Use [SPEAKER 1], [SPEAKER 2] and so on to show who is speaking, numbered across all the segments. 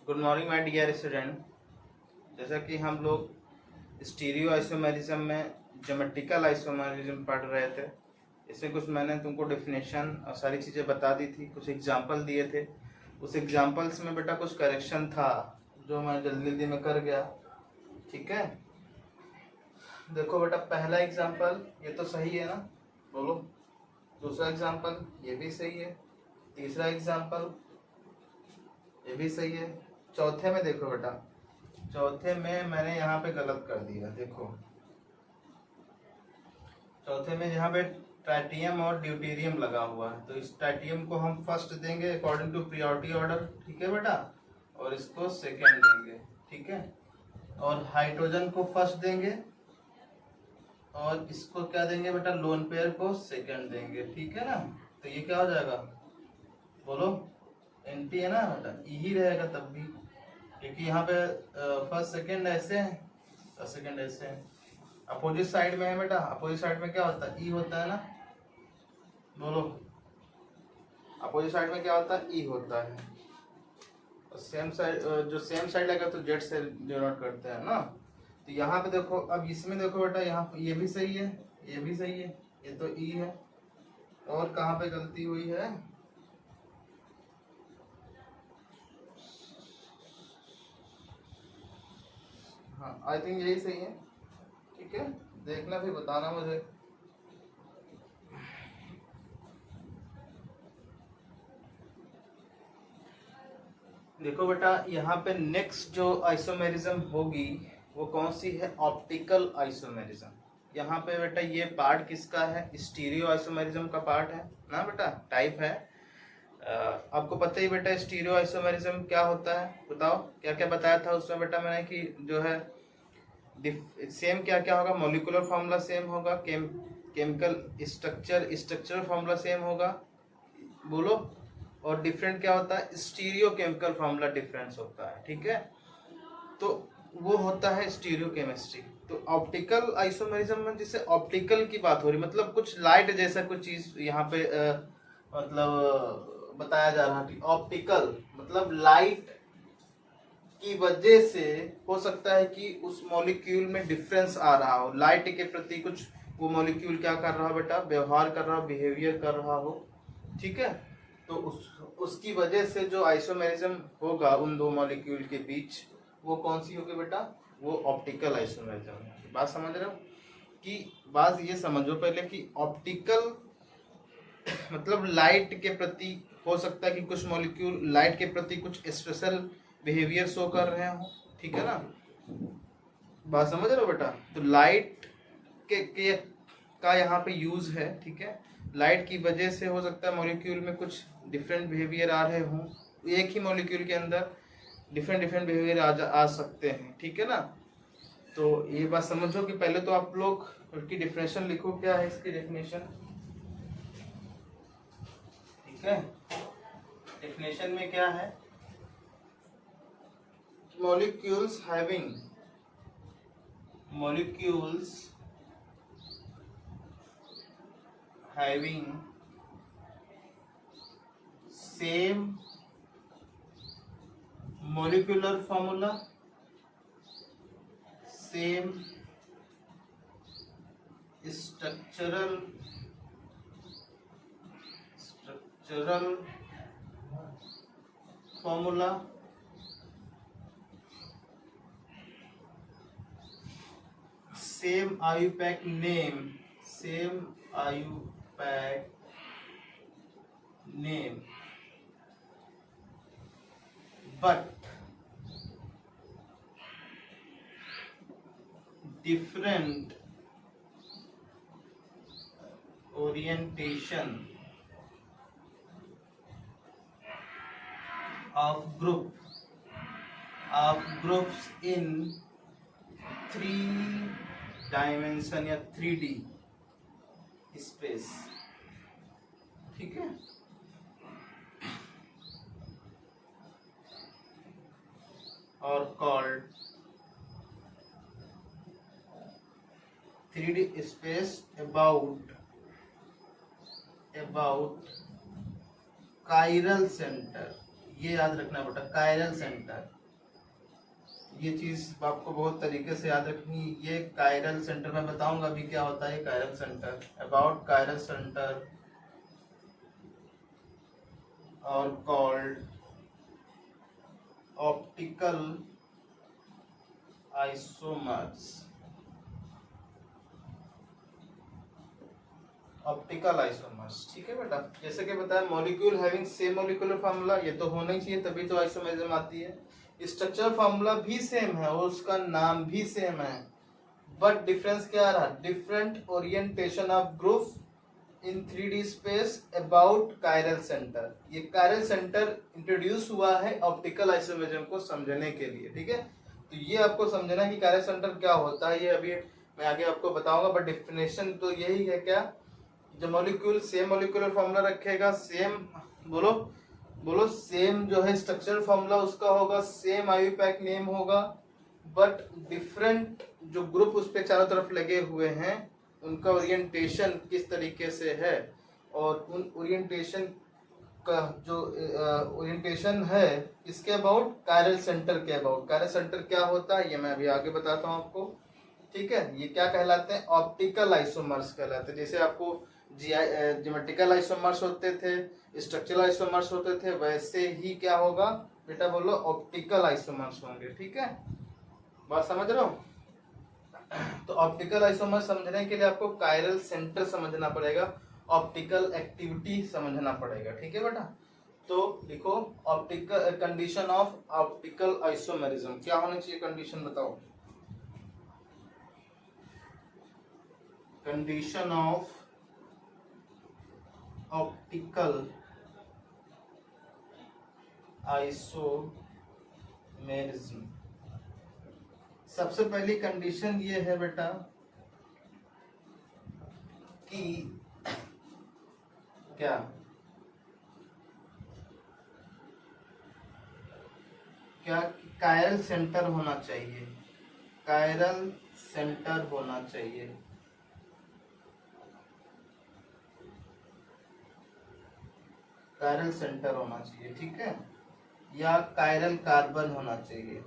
[SPEAKER 1] Good morning my dear student. जैसा कि हम लोग स्टीरियो आइसोमेरिज्म में ज्योमेट्रिकल आइसोमेरिज्म पढ़ रहे थे, इसमें कुछ मैंने तुमको डेफिनेशन और सारी चीज़ें बता दी थी, कुछ एग्जांपल दिए थे। उस एग्जांपल्स में बेटा कुछ करेक्शन था जो मैं जल्दी जल्दी में कर गया। ठीक है, देखो बेटा, पहला एग्जांपल ये तो सही है ना, बोलो। दूसरा एग्जांपल ये भी सही है। तीसरा एग्जांपल ये भी सही है। चौथे में देखो बेटा, चौथे में मैंने यहाँ पे गलत कर दिया। देखो चौथे में यहाँ पे ट्राइटियम और ड्यूटेरियम लगा हुआ है, तो इस ट्राइटियम को हम फर्स्ट देंगे अकॉर्डिंग टू प्रियोरिटी ऑर्डर। ठीक है बेटा, और इसको सेकेंड देंगे। ठीक है, और हाइड्रोजन को फर्स्ट देंगे और इसको क्या देंगे बेटा, लोन पेयर को सेकेंड देंगे। ठीक है ना, तो ये क्या हो जाएगा, बोलो। एंटी है ना बेटा, ई ही रहेगा तब भी, क्योंकि यहाँ पे फर्स्ट सेकंड ऐसे है और सेकंड ऐसे है। अपोजिट साइड में है बेटा, अपोजिट साइड में क्या होता है, ई होता है ना, बोलो। अपोजिट साइड में क्या होता है, ई होता है। और सेम साइड, जो सेम साइड लगेगा तो जेड से डिनोट करते हैं ना। तो यहाँ पे देखो, अब इसमें देखो बेटा, यहाँ ये भी सही है, ये भी सही है, ये तो ई है। और कहाँ पे गलती हुई है, हाँ आई थिंक यही सही है। ठीक है, देखना फिर बताना मुझे। देखो बेटा, यहाँ पे नेक्स्ट जो आइसोमेरिज्म होगी वो कौन सी है, ऑप्टिकल आइसोमेरिज्म। यहाँ पे बेटा ये पार्ट किसका है, स्टीरियो आइसोमेरिज्म का पार्ट है ना बेटा, टाइप है। आपको पता ही बेटा स्टीरियो आइसोमेरिज्म क्या होता है, बताओ क्या क्या बताया था उसमें बेटा मैंने, कि जो है सेम क्या क्या होगा, मॉलिक्यूलर फॉर्मूला सेम होगा, केमिकल स्ट्रक्चरल फॉर्मूला सेम होगा, बोलो। और डिफरेंट क्या होता है, स्टीरियो केमिकल फॉर्मूला डिफरेंस होता है। ठीक है, तो वो होता है स्टीरियो केमिस्ट्री। तो ऑप्टिकल आइसोमेरिज्म में जैसे ऑप्टिकल की बात हो रही, मतलब कुछ लाइट जैसा कुछ चीज यहाँ पे मतलब बताया जा रहा है। ऑप्टिकल मतलब लाइट की वजह से हो सकता है कि उस मॉलिक्यूल में डिफरेंस आ रहा हो, लाइट के प्रति कुछ वो मॉलिक्यूल क्या कर रहा हो बेटा, व्यवहार कर रहा हो, बिहेवियर कर रहा हो। ठीक है, तो उसकी वजह से जो आइसोमेरिज्म होगा उन दो मॉलिक्यूल के बीच, वो कौन सी होगी बेटा, वो ऑप्टिकल आइसोमेरिज्म। बात समझ रहे हो, कि बात ये समझो पहले कि ऑप्टिकल मतलब लाइट के प्रति हो सकता है कि कुछ मॉलिक्यूल लाइट के प्रति कुछ स्पेशल बिहेवियर शो कर रहे हो। ठीक है ना, बात समझ रहे हो बेटा। तो लाइट के का यहाँ पे यूज है। ठीक है, लाइट की वजह से हो सकता है मॉलिक्यूल में कुछ डिफरेंट बिहेवियर आ रहे हों, एक ही मॉलिक्यूल के अंदर डिफरेंट बिहेवियर आ सकते हैं। ठीक है ना, तो ये बात समझो कि पहले तो आप लोग उसकी डेफिनेशन लिखो, क्या है इसकी डेफिनेशन। ठीक है, डेफिनेशन में क्या है, molecules having same molecular formula, same structural formula, same IUPAC name, but different orientation of groups in 3 dimension या 3D स्पेस। ठीक है, और called 3D space about chiral centre, ये याद रखना बेटा, कायरल सेंटर। ये चीज आपको बहुत तरीके से याद रखनी। ये कायरल सेंटर में बताऊंगा अभी क्या होता है chiral centre. About chiral centre और called optical isomers. Optical isomers, ठीक है बेटा। जैसे कि बताया molecule having same molecular formula, ये तो होना ही चाहिए तभी तो आइसोमेरिज्म आती है। स्ट्रक्चर फार्मूला भी सेम है और उसका नाम भी सेम है, बट डिफरेंस क्या आ रहा, different orientation of group in 3D space about chiral centre. ये कायरल सेंटर इंट्रोड्यूस हुआ है ऑप्टिकल आइसोमेरिज्म को समझने के लिए, ठीक है। तो ये आपको समझना है कि कायरल सेंटर क्या होता है, ये अभी मैं आगे आपको बताऊंगा, बट डेफिनेशन तो यही है क्या, जब मॉलिक्यूल सेम मॉलिक्यूलर फॉर्मूला रखेगा, सेम बोलो बोलो सेम जो है स्ट्रक्चरल फॉर्मूला उसका होगा, सेम आईयूपैक नेम होगा, बट डिफरेंट जो ग्रुप उस पे चारों तरफ लगे हुए हैं उनका ओरिएंटेशन किस तरीके से है, और उन ओरिएंटेशन का जो ओरिएंटेशन है इसके अबाउट कायरल सेंटर के अबाउट। कायरल सेंटर क्या होता है ये मैं अभी आगे बताता हूँ आपको, ठीक है। ये क्या कहलाते हैं, ऑप्टिकल आइसोमर्स कहलाते हैं। जैसे आपको ज्योमेट्रिकल आइसोमर्स होते थे, स्ट्रक्चरल आइसोमर्स होते थे, वैसे ही क्या होगा बेटा बोलो, ऑप्टिकल आइसोमर्स होंगे, ठीक है। बात समझ रहे हो। तो ऑप्टिकल आइसोमर्स समझने के लिए आपको कायरल सेंटर समझना पड़ेगा, ऑप्टिकल एक्टिविटी समझना पड़ेगा, ठीक है बेटा। तो देखो optical condition of optical isomerism क्या होनी चाहिए, कंडीशन बताओ। कंडीशन ऑफ ऑप्टिकल आइसोमेरिज्म, सबसे पहली कंडीशन ये है बेटा कि क्या क्या कायरल सेंटर होना चाहिए, कायरल सेंटर होना चाहिए, कायरल सेंटर होना चाहिए, ठीक है, या कायरल कार्बन होना चाहिए,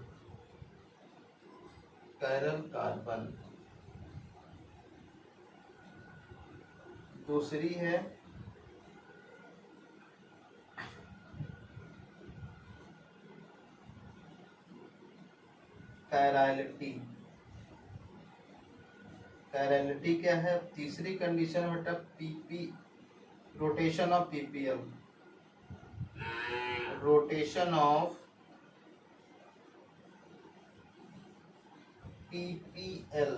[SPEAKER 1] कायरल कार्बन। दूसरी है कायरलिटी। कायरलिटी क्या है, तीसरी कंडीशन बेटा PP, rotation of PPL, rotation of PPL,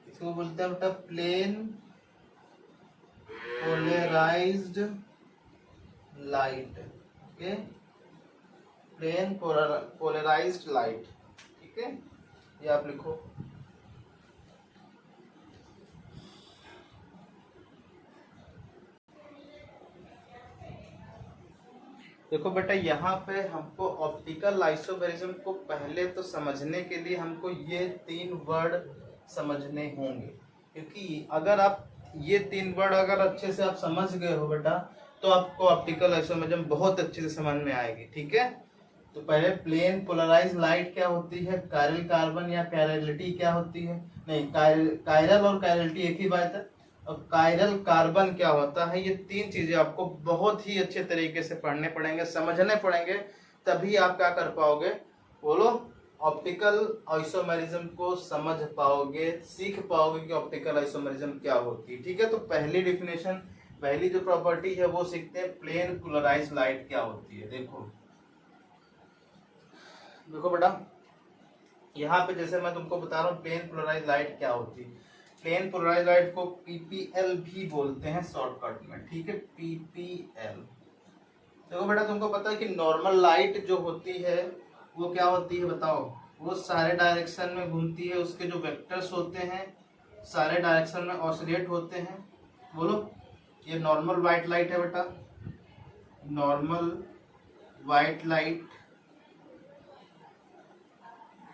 [SPEAKER 1] इसको बोलते हैं बेटा plane polarised light, okay, plane polarised light, ठीक है, ये आप लिखो। देखो बेटा यहाँ पे हमको ऑप्टिकल आइसोमेरिज्म को पहले तो समझने के लिए हमको ये 3 वर्ड समझने होंगे, क्योंकि अगर आप ये 3 वर्ड अगर अच्छे से आप समझ गए हो बेटा तो आपको ऑप्टिकल आइसोमेरिज्म बहुत अच्छे से समझ में आएगी, ठीक है। तो पहले प्लेन पोलराइज लाइट क्या होती है, कायरल कार्बन या कायरलिटी क्या होती है, नहीं कायरल और कायरलिटी एक ही बात है। और कायरल कार्बन क्या होता है, ये 3 चीजें आपको बहुत ही अच्छे तरीके से पढ़ने पड़ेंगे, समझने पड़ेंगे, तभी आप क्या कर पाओगे बोलो, ऑप्टिकल आइसोमेरिज्म को समझ पाओगे, सीख पाओगे कि ऑप्टिकल आइसोमेरिज्म क्या होती है, ठीक है। तो पहली डिफिनेशन, पहली जो प्रॉपर्टी है वो सीखते हैं, प्लेन पोलराइज लाइट क्या होती है। देखो देखो बेटा यहाँ पे जैसे मैं तुमको बता रहा हूँ प्लेन पोलराइज लाइट क्या होती है। प्लेन पोलराइज लाइट को पीपीएल भी बोलते हैं शॉर्टकट में, ठीक है, पीपीएल। देखो बेटा तुमको पता है कि नॉर्मल लाइट जो होती है वो क्या होती है बताओ, वो सारे डायरेक्शन में घूमती है, उसके जो वेक्टर्स होते हैं सारे डायरेक्शन में ऑसिलेट होते हैं। बोलो ये नॉर्मल वाइट लाइट है बेटा, नॉर्मल वाइट लाइट,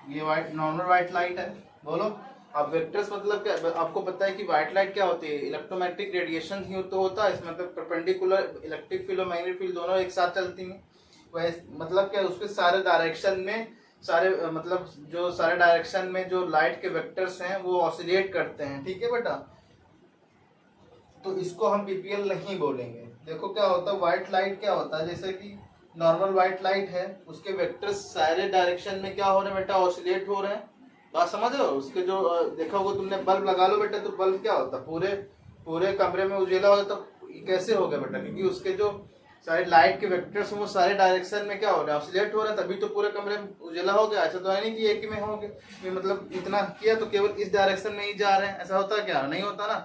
[SPEAKER 1] ये वाइट नॉर्मल वाइट लाइट है। बोलो अब वेक्टर्स मतलब क्या, आपको पता है कि व्हाइट लाइट क्या होती है, इलेक्ट्रोमैग्नेटिक रेडिएशन ही तो होता है, इसमें मतलब परपेंडिकुलर इलेक्ट्रिक फील्ड और मैग्नेटिक फील्ड दोनों एक साथ चलती हैं। वह मतलब क्या, उसके सारे डायरेक्शन में सारे मतलब जो सारे डायरेक्शन में जो लाइट के वेक्टर्स हैं वो ऑसिलेट करते हैं, ठीक है बेटा। तो इसको हम पीपीएल नहीं बोलेंगे। देखो क्या होता है, व्हाइट लाइट क्या होता है, जैसे कि नॉर्मल व्हाइट लाइट है, उसके वेक्टर्स सारे डायरेक्शन में क्या हो रहे हैं बेटा, ऑसिलेट हो रहे हैं। बात समझ रहे हो? उसके जो देखा होगा तुमने, बल्ब लगा लो बेटा, तो बल्ब क्या होता है, पूरे पूरे कमरे में उजेला हो जाता, तो कैसे हो गया बेटा, क्योंकि उसके जो सारे लाइट के वेक्टर्स वो सारे डायरेक्शन में क्या हो रहे हैं, ऑसिलेट हो रहे हैं, तभी तो पूरे कमरे में उजेला हो गया। ऐसा तो है नहीं कि एक ही में हो गया, मतलब इतना किया तो केवल इस डायरेक्शन में ही जा रहे हैं, ऐसा होता है क्या? नहीं होता ना।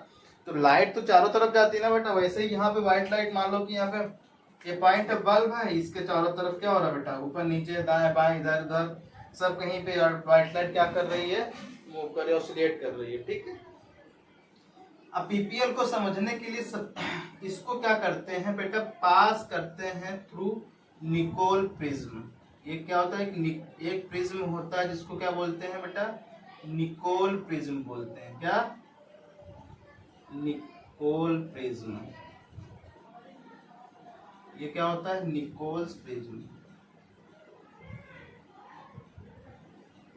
[SPEAKER 1] तो लाइट तो चारों तरफ जाती है ना बेटा। वैसे ही यहाँ पे व्हाइट लाइट, मान लो कि यहाँ पे ये पॉइंट है, बल्ब है, इसके चारों तरफ क्या हो रहा है बेटा, ऊपर नीचे दाएं बाएं इधर उधर सब कहीं पे व्हाइट लाइट क्या कर रही है, मूव कर रही है, ऑसिलेट कर रही है, ठीक है। अब पीपीएल को समझने के लिए इसको क्या करते हैं बेटा, पास करते हैं थ्रू निकोल प्रिज्म। ये क्या होता है, एक प्रिज्म होता है जिसको क्या बोलते हैं बेटा, निकोल प्रिज्म बोलते हैं। क्या? Nicol prism. ये क्या होता है, निकोल्स प्रिज्म,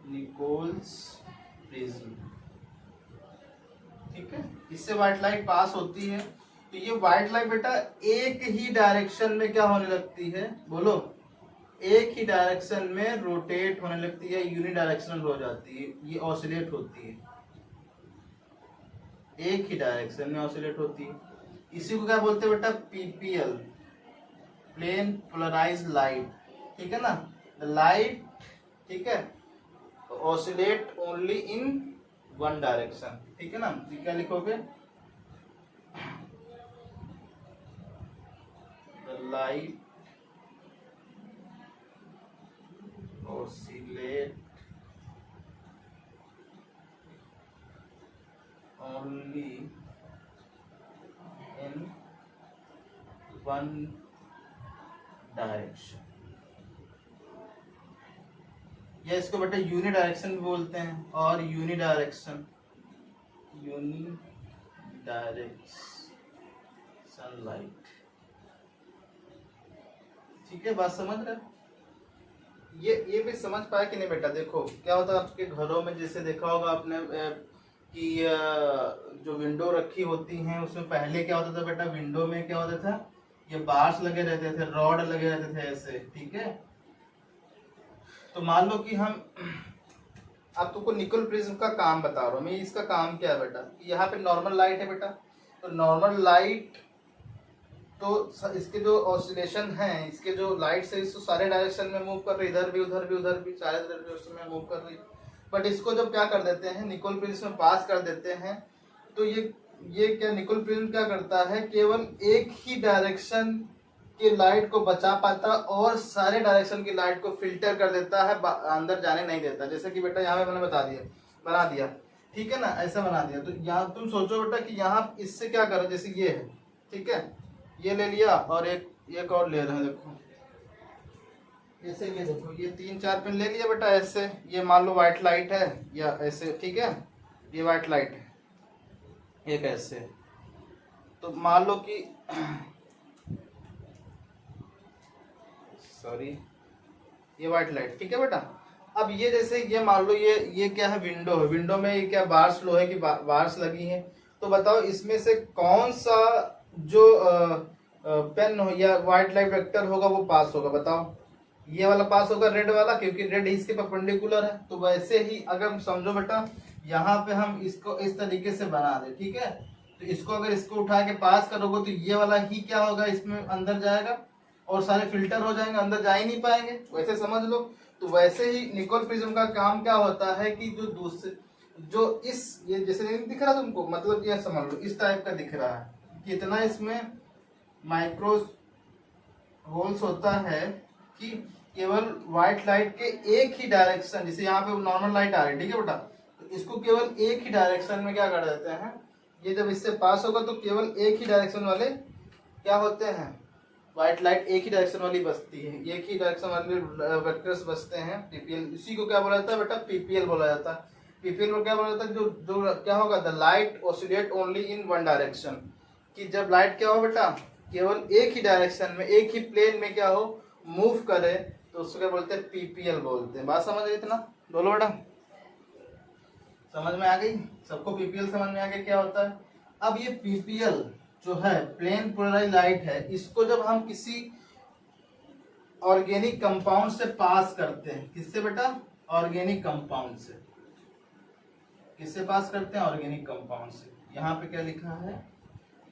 [SPEAKER 1] निकोल्स प्रिज्म, ठीक है। इससे व्हाइट लाइट पास होती है। तो ये व्हाइट लाइट बेटा एक ही डायरेक्शन में क्या होने लगती है, बोलो, एक ही डायरेक्शन में रोटेट होने लगती है, यूनिडायरेक्शनल हो जाती है, ये ऑसिलेट होती है, एक ही डायरेक्शन में ऑसिलेट होती है। इसी को क्या बोलते हैं बेटा, पीपीएल, प्लेन पोलराइज्ड लाइट, ठीक है ना। द लाइट, ठीक है, oscillate only in one direction, ठीक है ना। तो क्या लिखोगे, the light oscillate only in one direction. या इसको बेटा यूनि डायरेक्शन भी बोलते हैं, और यूनि डायरेक्शन लाइट, ठीक है। बात समझ रहे? ये भी समझ पाया कि नहीं बेटा? देखो क्या होता है आपके घरों में, जैसे देखा होगा आपने कि जो विंडो रखी होती हैं उसमें पहले क्या होता था बेटा, विंडो में क्या होता था, ये बार्स लगे रहते थे, रॉड लगे रहते थे ऐसे, ठीक है। तो मान लो कि हम अब तुमको निकोल प्रिज्म का काम बता रहा हूँ मैं। इसका काम क्या है बेटा, यहाँ पे नॉर्मल लाइट है बेटा, तो नॉर्मल लाइट तो इसके जो ऑसिलेशन है, इसके जो लाइट है, इसको सारे डायरेक्शन में मूव कर रही, इधर भी उधर भी उधर भी, सारे डायरेक्शन में मूव कर रही। बट इसको जब क्या कर देते हैं, निकोल प्रिज्म में पास कर देते हैं, तो ये क्या निकोल प्रिज्म क्या करता है, केवल एक ही डायरेक्शन की लाइट को बचा पाता और सारे डायरेक्शन की लाइट को फिल्टर कर देता है, अंदर जाने नहीं देता। जैसे कि बेटा यहाँ पे मैंने बना दिया, ठीक है ना, ऐसा बना दिया। तो यहाँ तुम सोचो बेटा कि यहाँ इससे क्या करो, जैसे ये है, ठीक है, ये ले लिया और एक और ले रहे हैं, देखो ऐसे, ये देखो, ये 3-4 पिन ले लिया बेटा ऐसे। ये मान लो व्हाइट लाइट है या ऐसे, ठीक है, ये व्हाइट लाइट है, एक ऐसे। तो मान लो कि सॉरी, ये व्हाइट लाइट, ठीक है बेटा। अब ये जैसे ये मान लो ये क्या है, विंडो है, विंडो में ये क्या बार्स, लोहे की बार्स लगी हैं। तो बताओ इसमें से कौन सा जो पेन हो या व्हाइट लाइट वेक्टर होगा वो पास होगा, बताओ। ये वाला पास होगा, रेड वाला, क्योंकि रेड इसके परपेंडिकुलर है। तो वैसे ही अगर समझो बेटा, यहाँ पे हम इसको इस तरीके से बना दे, ठीक है। तो इसको अगर इसको उठा के पास करोगे तो ये वाला ही क्या होगा, इसमें अंदर जाएगा और सारे फिल्टर हो जाएंगे, अंदर जा ही नहीं पाएंगे, वैसे समझ लो। तो वैसे ही निकोल प्रिज्म का काम क्या होता है कि जो दूसरे जो इस ये जैसे नहीं दिख रहा तुमको, मतलब ये समझ लो इस टाइप का दिख रहा है, कितना इसमें माइक्रो होल्स होता है कि केवल व्हाइट लाइट के एक ही डायरेक्शन, जैसे यहाँ पे नॉर्मल लाइट आ रही है, ठीक है बेटा, तो इसको केवल एक ही डायरेक्शन में क्या कर देते हैं, ये जब इससे पास होगा तो केवल एक ही डायरेक्शन वाले क्या होते हैं, व्हाइट लाइट एक ही डायरेक्शन वाली बसती है, एक ही डायरेक्शन वाले वेक्टर्स बसते हैं, पीपीएल। इसी को क्या बोला जाता है बेटा, पीपीएल बोला जाता है। पीपीएल में क्या बोला जाता है, जो क्या होगा, the light oscillate only in one direction, कि जब लाइट क्या हो बेटा, केवल एक ही डायरेक्शन में, एक ही प्लेन में क्या हो, मूव करे, तो उसको क्या बोलते हैं, पीपीएल बोलते हैं। बात समझ गई इतना? बोलो बेटा, समझ में आ गई सबको? पीपीएल समझ में आ गया क्या होता है? अब ये पीपीएल जो है प्लेन पोलराइज लाइट है, इसको जब हम किसी ऑर्गेनिक कंपाउंड से पास करते हैं, किससे बेटा? ऑर्गेनिक कंपाउंड से। किससे पास करते हैं? ऑर्गेनिक कंपाउंड से। यहाँ पे क्या लिखा है,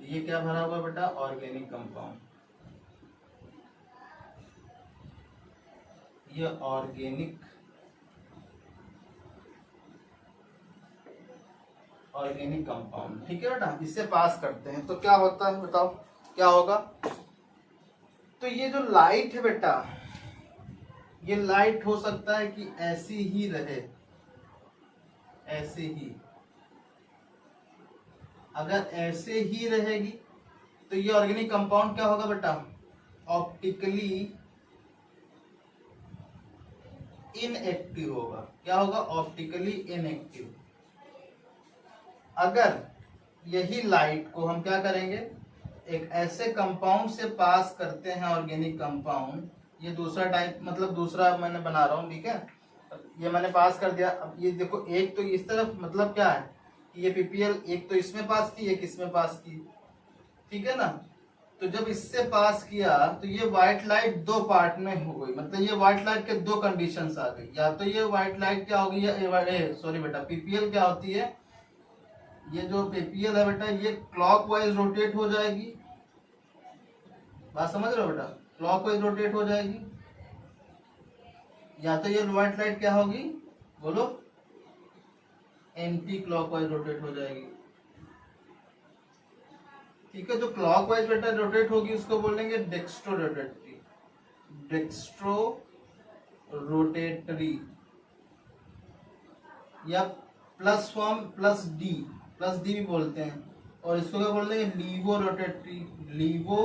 [SPEAKER 1] ये क्या भरा हुआ बेटा? Organic compound. ये ऑर्गेनिक कंपाउंड, ठीक है बेटा, इससे पास करते हैं तो क्या होता है बताओ, क्या होगा? तो ये जो लाइट है बेटा, ये लाइट हो सकता है कि ऐसी ही रहे, ऐसे ही। अगर ऐसे ही रहेगी तो ये ऑर्गेनिक कंपाउंड क्या होगा बेटा? ऑप्टिकली इनएक्टिव होगा। क्या होगा? Optically inactive. अगर यही लाइट को हम क्या करेंगे, एक ऐसे कंपाउंड से पास करते हैं, ऑर्गेनिक कंपाउंड, ये दूसरा टाइप, मतलब दूसरा मैंने बना रहा हूँ, ठीक है, ये मैंने पास कर दिया। अब ये देखो, एक तो इस तरफ, मतलब क्या है कि ये पीपीएल एक तो इसमें पास की, एक इसमें पास की, ठीक है ना? तो जब इससे पास किया तो ये व्हाइट लाइट दो पार्ट में हो गई, मतलब ये व्हाइट लाइट के दो कंडीशंस आ गई। या तो ये व्हाइट लाइट क्या होगी, सॉरी बेटा, पीपीएल क्या होती है, ये जो पीपीएल है बेटा, ये क्लॉकवाइज रोटेट हो जाएगी। बात समझ रहे हो बेटा? क्लॉकवाइज रोटेट हो जाएगी। या तो ये व्हाइट लाइट क्या होगी, बोलो, एंटी क्लॉकवाइज रोटेट हो जाएगी। ठीक है, जो क्लॉकवाइज बेटा रोटेट होगी उसको बोलेंगे डेक्स्ट्रो रोटेटरी, डेक्स्ट्रो रोटेटरी, या प्लस फॉर्म प्लस डी भी बोलते हैं। और इसको क्या बोलते हैं? लीवो रोटेटरी, लीवो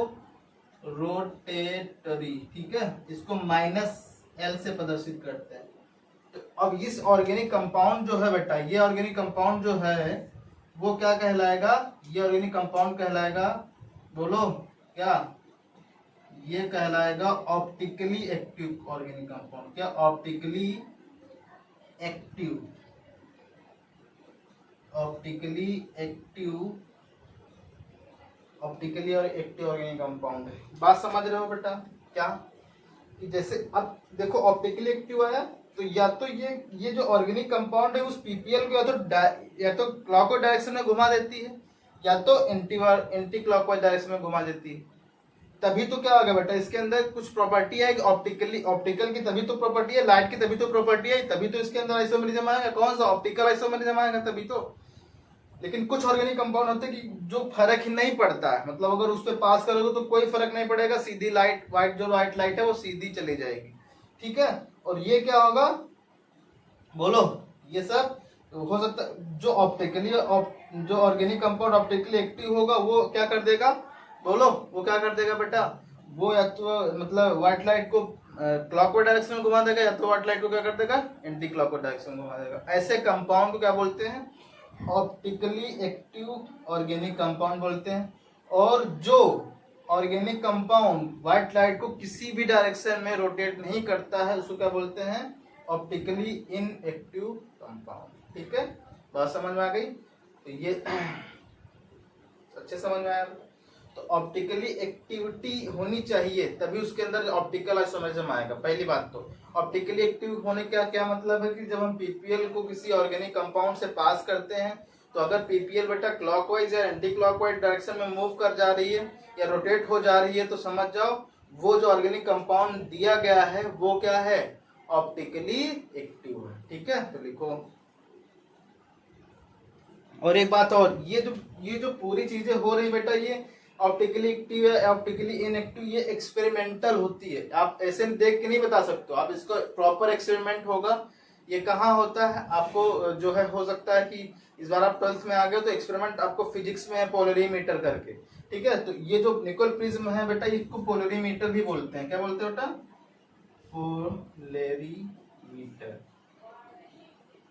[SPEAKER 1] रोटेटरी, ठीक है, इसको -L से प्रदर्शित करते हैं। तो अब इस ऑर्गेनिक कंपाउंड जो है बेटा, ये ऑर्गेनिक कंपाउंड जो है वो क्या कहलाएगा? ये ऑर्गेनिक कंपाउंड कहलाएगा, बोलो क्या? ये कहलाएगा ऑप्टिकली एक्टिव ऑर्गेनिक कंपाउंड। क्या? ऑप्टिकली एक्टिव, ऑप्टिकली और एक्टिव ऑर्गेनिक कंपाउंड है। बात समझ रहे हो बेटा? क्या कि जैसे अब देखो, ऑप्टिकली एक्टिव आया तो या तो ये जो ऑर्गेनिक कंपाउंड है उस पीपीएल को या तो क्लॉकवाइज डायरेक्शन में घुमा देती है, या तो एंटी क्लॉकवाइज डायरेक्शन में घुमा देती है। तभी तो क्या होगा बेटा, इसके अंदर कुछ प्रॉपर्टी है, ऑप्टिकल की तभी तो प्रॉपर्टी है, लाइट की तभी तो प्रॉपर्टी है, तभी तो इसके अंदर आइसोमेरिज्म आएगा। कौन सा? ऑप्टिकल आइसोमेरिज्म आएगा, तभी तो। लेकिन कुछ ऑर्गेनिक कंपाउंड होते हैं कि जो फर्क ही नहीं पड़ता है, मतलब अगर उस पर पास करोगे तो कोई फर्क नहीं पड़ेगा, सीधी लाइट, व्हाइट लाइट है वो सीधी चली जाएगी, ठीक है। और ये क्या होगा, बोलो? ये सब हो सकता है जो जो ऑर्गेनिक कंपाउंड ऑप्टिकली एक्टिव होगा वो क्या कर देगा, बोलो? वो क्या कर देगा बेटा? वो या तो मतलब व्हाइट लाइट को क्लॉकवाइज डायरेक्शन में घुमा देगा, या तो व्हाइट लाइट को क्या कर देगा? एंटी क्लॉकवाइज डायरेक्शन में घुमा देगा। ऐसे कंपाउंड को क्या बोलते हैं? ऑप्टिकली एक्टिव ऑर्गेनिक कंपाउंड बोलते हैं। और जो ऑर्गेनिक कंपाउंड व्हाइट लाइट को किसी भी डायरेक्शन में रोटेट नहीं करता है उसको क्या बोलते हैं? ऑप्टिकली इनएक्टिव कंपाउंड, ठीक है। बात समझ में आ गई? तो ये अच्छे समझ में आया। तो ऑप्टिकली एक्टिविटी होनी चाहिए तभी उसके अंदर ऑप्टिकल आइसोमेरिज्म आएगा। पहली बात तो ऑप्टिकली एक्टिव होने का क्या मतलब है कि जब हम पीपीएल को किसी ऑर्गेनिक कंपाउंड से पास करते हैं तो अगर पीपीएल बेटा क्लॉकवाइज या एंटी क्लॉकवाइज डायरेक्शन में मूव कर जा रही है या रोटेट हो जा रही है तो समझ जाओ वो जो ऑर्गेनिक कंपाउंड दिया गया है वो क्या है? ऑप्टिकली एक्टिव है, ठीक है। तो लिखो। और एक बात और, ये जो पूरी चीजें हो रही बेटा, ये ऑप्टिकली एक्टिव है, ऑप्टिकली इनएक्टिव, ये एक्सपेरिमेंटल होती है। आप ऐसे देख के नहीं बता सकते, आप इसको प्रॉपर एक्सपेरिमेंट होगा। ये कहाँ होता है? आपको जो है हो सकता है कि इस बार आप 12th में आ गए तो एक्सपेरिमेंट आपको फिजिक्स में है पोलरीमीटर करके, ठीक है। तो ये जो निकोल प्रिज्म है बेटा, इसको पोलरीमीटर भी बोलते हैं। क्या बोलते हैं बेटा? पोलरीमीटर,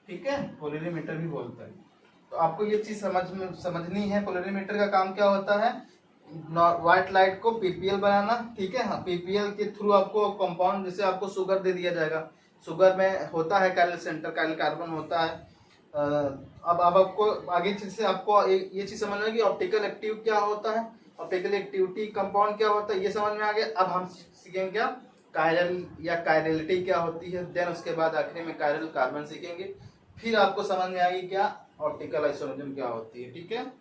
[SPEAKER 1] ठीक है, पोलरीमीटर भी बोलते हैं। तो आपको ये चीज समझनी है। पोलरीमीटर का काम क्या होता है? व्हाइट लाइट को पीपीएल बनाना, ठीक है। हाँ, पीपीएल के थ्रू आपको कंपाउंड, जैसे आपको शुगर दे दिया जाएगा, शुगर में होता है काइरल सेंटर, काइरल कार्बन होता है। अब आपको आगे चीज से आपको ये चीज समझ में कि ऑप्टिकल एक्टिव क्या होता है, ऑप्टिकल एक्टिविटी कंपाउंड क्या होता है, ये समझ में आ गया। अब हम सीखेंगे क्या कायरल या कायरलिटी क्या होती है, देन उसके बाद आखिरी में कायरल कार्बन सीखेंगे, फिर आपको समझ में आएगी क्या ऑप्टिकल आइसोमरिज्म क्या होती है, ठीक है।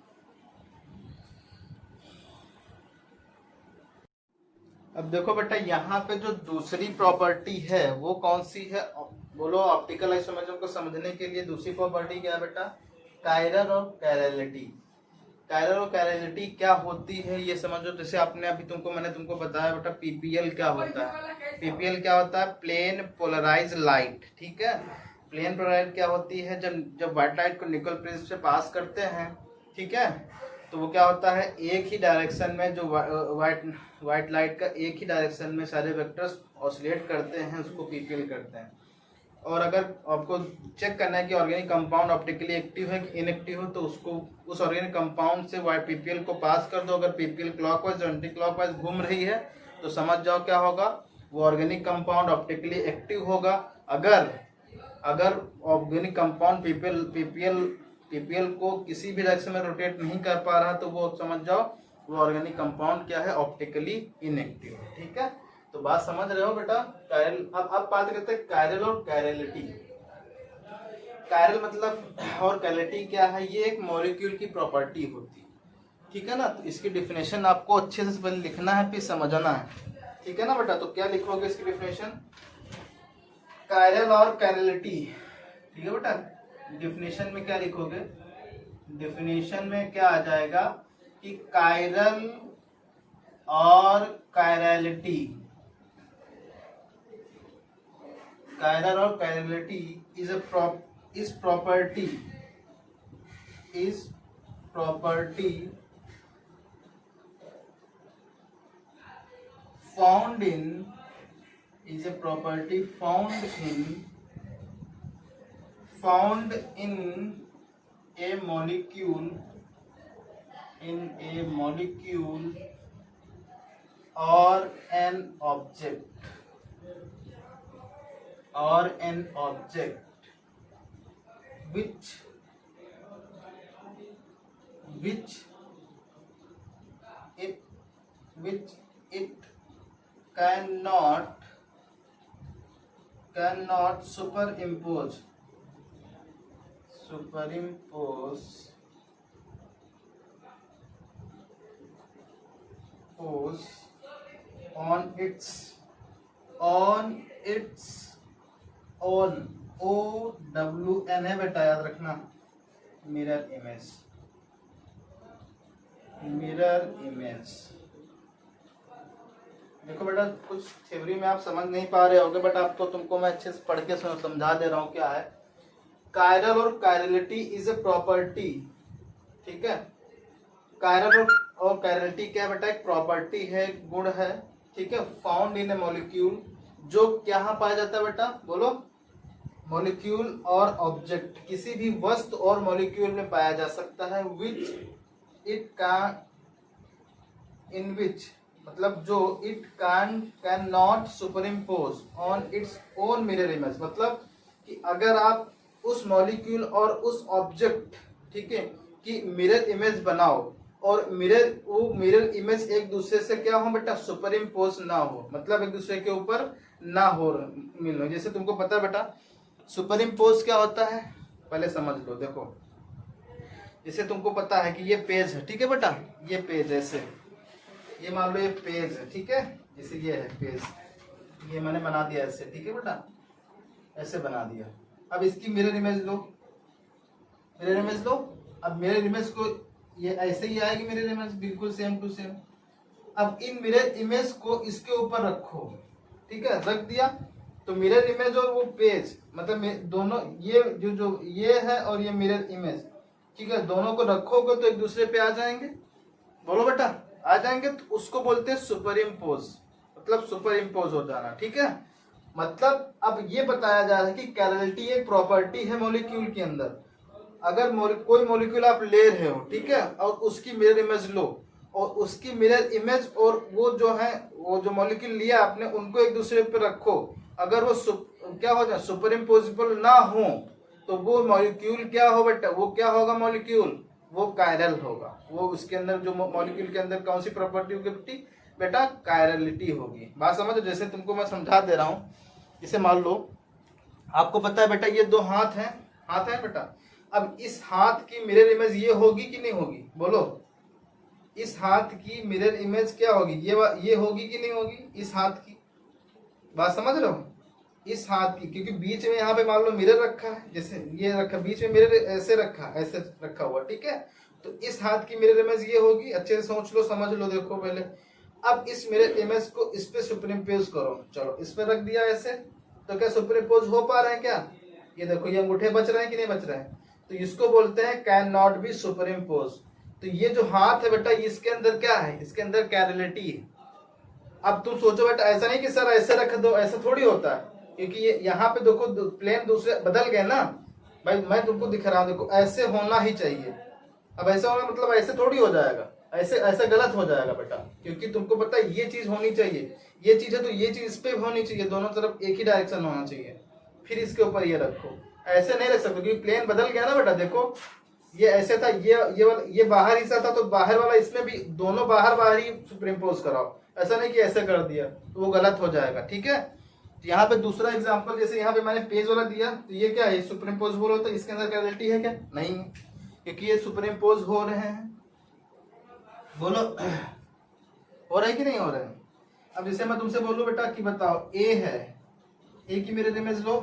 [SPEAKER 1] अब देखो बेटा, यहाँ पे जो दूसरी प्रॉपर्टी है वो कौन सी है, बोलो। ऑप्टिकल आइसोमरिज्म को समझने के लिए दूसरी प्रॉपर्टी क्या है बेटा, कायरल और कायरलिटी। कायरल और कायरलिटी क्या होती है ये समझो। जैसे आपने अभी मैंने तुमको बताया बेटा, पीपीएल क्या होता है। पीपीएल क्या होता है, प्लेन पोलराइज लाइट, ठीक है। प्लेन पोलराइज क्या होती है, जब व्हाइट लाइट को निकल प्रिज्म से पास करते हैं, ठीक है, तो वो क्या होता है, एक ही डायरेक्शन में, जो व्हाइट लाइट का एक ही डायरेक्शन में सारे वेक्टर्स ऑसिलेट करते हैं, उसको पीपीएल करते हैं। और अगर आपको चेक करना है कि ऑर्गेनिक कंपाउंड ऑप्टिकली एक्टिव है कि इनएक्टिव है, तो उसको उस ऑर्गेनिक कंपाउंड से वाइट पीपीएल को पास कर दो। अगर पीपीएल क्लॉकवाइज एंटी क्लॉकवाइज घूम रही है तो समझ जाओ क्या होगा, वो ऑर्गेनिक कंपाउंड ऑप्टिकली एक्टिव होगा। अगर ऑर्गेनिक कंपाउंड पीपीएल को किसी भी डायरेक्शन में रोटेट नहीं कर पा रहा, तो वो समझ जाओ वो ऑर्गेनिक कंपाउंड क्या है, ऑप्टिकली इनएक्टिव, ठीक है। तो बात समझ रहे हो बेटा। कायरल, अब बात करते हैं कायरल और कायरलिटी। कायरल मतलब और कायरलिटी क्या है, ये एक मॉलिक्यूल की प्रॉपर्टी होती है, ठीक है ना। तो इसकी डिफिनेशन आपको अच्छे से पहले लिखना है, फिर समझना है, ठीक है ना बेटा। तो क्या लिखोगे इसकी डिफिनेशन, कायरल और कायरलिटी, ठीक है बेटा। डिफिनेशन में क्या लिखोगे, डिफिनेशन में क्या आ जाएगा कि कायरल और कायरलिटी, कायरल और chirality is property found in a molecule or an object which it cannot superimpose on its own, OWN है बेटा, याद रखना, मिरर इमेज। देखो बेटा, कुछ थ्योरी में आप समझ नहीं पा रहे होगे, बट आप तो तुमको मैं अच्छे से पढ़ के समझा दे रहा हूँ क्या है। कायरल और कायरलिटी इज ए प्रॉपर्टी, ठीक है। कायरल और कायरलिटी क्या है बेटा, एक प्रॉपर्टी है, गुण है, ठीक है। फाउंड इन ए मॉलिक्यूल, जो क्या पाया जाता है बेटा, बोलो। मॉलिक्यूल और ऑब्जेक्ट, किसी भी वस्तु और मॉलिक्यूल में पाया जा सकता है। इन विच मतलब जो it can not superimpose on its own mirror image, मतलब कि अगर आप उस मॉलिक्यूल और उस ऑब्जेक्ट, ठीक है, कि मिरर इमेज बनाओ और वो मिरर इमेज एक दूसरे से क्या हो बेटा, सुपर इम्पोज ना हो, मतलब एक दूसरे के ऊपर ना हो मिलो। जैसे तुमको पता है बेटा सुपर इम्पोज क्या होता है, पहले समझ लो। देखो जैसे तुमको पता है कि ये पेज है, ठीक है बेटा, ये पेज ऐसे, ये मान लो ये पेज है, ठीक है, जैसे ये है पेज, ये मैंने बना दिया ऐसे, ठीक है बेटा, ऐसे बना दिया। अब इसकी मिरर इमेज लो, अब मिरर इमेज को ये ऐसे ही आएगी, मिरर इमेज बिल्कुल सेम टू सेम। अब इन मिरर इमेज को इसके ऊपर रखो, ठीक है, रख दिया तो मिरर इमेज और वो पेज, मतलब दोनों, ये जो ये है और ये मिरर इमेज, ठीक है, दोनों को रखोगे तो एक दूसरे पे आ जाएंगे, बोलो बेटा, आ जाएंगे, तो उसको बोलते हैं सुपर इम्पोज, मतलब सुपर इम्पोज हो जाना, ठीक है। मतलब अब ये बताया जा रहा है कि कैरलिटी एक प्रॉपर्टी है मॉलिक्यूल के अंदर। अगर कोई मॉलिक्यूल आप ले रहे हो, ठीक है, और उसकी मिरर इमेज लो, और उसकी मिरर इमेज और वो जो है, वो जो मॉलिक्यूल लिया आपने, उनको एक दूसरे पर रखो। अगर वो क्या हो जाए, सुपर इम्पोजिबल ना हो, तो वो मॉलिक्यूल क्या हो बेटा, वो क्या होगा मॉलिक्यूल, वो कायरल होगा। वो उसके अंदर जो मॉलिक्यूल के अंदर कौन सी प्रॉपर्टी होगी बेटा, कायरलिटी होगी। बात समझो, जैसे तुमको मैं समझा दे रहा हूँ। जैसे मान लो आपको पता है बेटा ये दो हाथ हैं, हाथ है बेटा। अब इस हाथ की मिरर इमेज ये होगी कि नहीं होगी, बोलो। इस हाथ की मिरर इमेज क्या होगी, ये होगी कि नहीं होगी, इस हाथ की। बात समझ रहे हो, इस हाथ की, क्योंकि बीच में यहाँ पे मान लो मिरर रखा है, जैसे ये रखा, बीच में मिरर ऐसे रखा, ऐसे रखा हुआ, ठीक है। तो इस हाथ की मिरर इमेज ये होगी। अच्छे से सोच लो, समझ लो, देखो पहले। अब इस मिरर इमेज को इस पे सुपरइम्पोज करो। चलो इस पे रख दिया ऐसे, तो क्या सुपरइम्पोज हो पा रहे हैं क्या, ये देखो, ये अंगूठे बच रहे हैं कि नहीं बच रहे हैं। तो इसको बोलते हैं कैन नॉट बी सुपरइम्पोज। तो ये जो हाथ है बेटा, इसके अंदर क्या है, इसके अंदर कैरलिटी है। अब तुम सोचो बेटा, ऐसा नहीं कि सर ऐसे रख दो, ऐसा थोड़ी होता है, क्योंकि ये यहाँ पे देखो प्लेन दूसरे बदल गए ना भाई। मैं तुमको दिखा रहा हूँ, देखो ऐसे होना ही चाहिए। अब ऐसा होना मतलब ऐसे थोड़ी हो जाएगा, ऐसे ऐसे गलत हो जाएगा बेटा, क्योंकि तुमको पता है ये चीज होनी चाहिए, ये चीज है तो ये चीज इस पे होनी चाहिए, दोनों तरफ एक ही डायरेक्शन होना चाहिए। फिर इसके ऊपर ये रखो, ऐसे नहीं रख सकते क्योंकि प्लेन बदल गया ना बेटा। देखो ये ऐसे था, ये बाहर हिस्सा था, तो बाहर वाला इसमें भी दोनों बाहर ही सुपरइम्पोज कराओ। ऐसा नहीं कि ऐसे कर दिया तो वो गलत हो जाएगा, ठीक है। यहाँ पे दूसरा एग्जांपल, जैसे यहाँ पे मैंने पेज वाला दिया, तो ये क्या है, सुपरइम्पोजेबल होता है, इसके अंदर कैरेलिटी है क्या, नहीं, क्योंकि ये सुपरइम्पोज हो रहे हैं। बोलो हो रहा है कि नहीं हो रहा है। अब जैसे मैं तुमसे बोलूं बेटा कि बताओ ए है, ए की मिरर इमेज लो,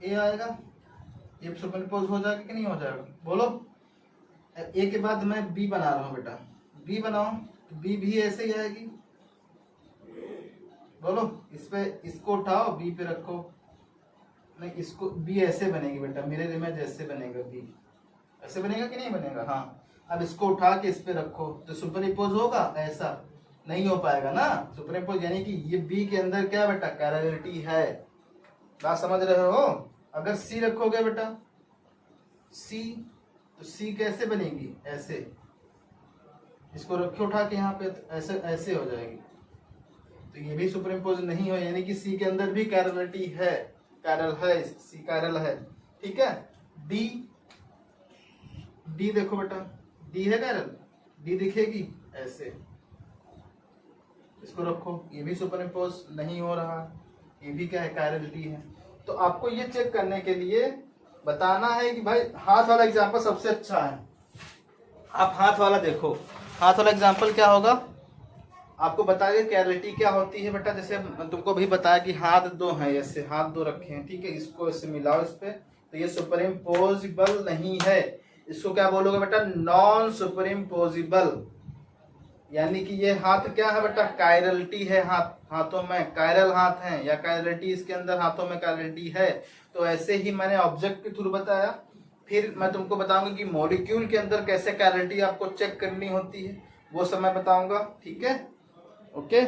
[SPEAKER 1] ए आएगा, ये सुपरइम्पोज हो जाएगा कि नहीं हो जाएगा, बोलो। ए के बाद मैं बी बना रहा हूँ बेटा, बी बनाओ, बी भी ऐसे ही आएगी, बोलो। इस पे इसको उठाओ, बी पे रखो, नहीं इसको, बी ऐसे बनेगी बेटा, मिरर इमेज ऐसे बनेगा, बी ऐसे बनेगा कि नहीं बनेगा, हाँ। अब इसको उठा के इस पे रखो, तो सुपरइम्पोज होगा, ऐसा नहीं हो पाएगा ना सुपरइम्पोज, यानी कि ये बी के अंदर क्या बेटा, कैरेलिटी है। बात समझ रहे हो। अगर सी रखोगे बेटा, सी, तो सी कैसे बनेगी, ऐसे, इसको रखे उठा के यहाँ पे, तो ऐसे ऐसे हो जाएगी, तो ये भी सुपरइम्पोज नहीं हो, यानी कि सी के अंदर भी कैरेलिटी है, कैरल है, सी कैरल है, ठीक है। डी, डी देखो बेटा, डी है कैरल, डी दिखेगी ऐसे, इसको रखो, ये भी सुपरइम्पोज नहीं हो रहा, ये भी क्या है, कैरेलिटी है। तो आपको ये चेक करने के लिए बताना है कि भाई हाथ वाला एग्जांपल सबसे अच्छा है। आप हाथ वाला देखो, हाथ वाला एग्जांपल क्या होगा, आपको बताइए कैरेलिटी क्या होती है बेटा। जैसे तुमको भी बताया कि हाथ दो हैं, ऐसे हाथ दो रखे हैं, ठीक है, इसको इससे मिलाओ इस पे, तो ये सुपरइम्पोजिबल नहीं है। इसको क्या बोलोगे बेटा, नॉन सुपरइम्पोजिबल, यानी कि ये हाथ क्या है बेटा, कायरलिटी है, हाथों में कायरल हाथ हैं, या कायरलिटी इसके अंदर हाथों में कायरलिटी है। तो ऐसे ही मैंने ऑब्जेक्ट के थ्रू बताया, फिर मैं तुमको बताऊंगा कि मॉलिक्यूल के अंदर कैसे कायरलिटी आपको चेक करनी होती है, वो सब मैं बताऊंगा, ठीक है, ओके।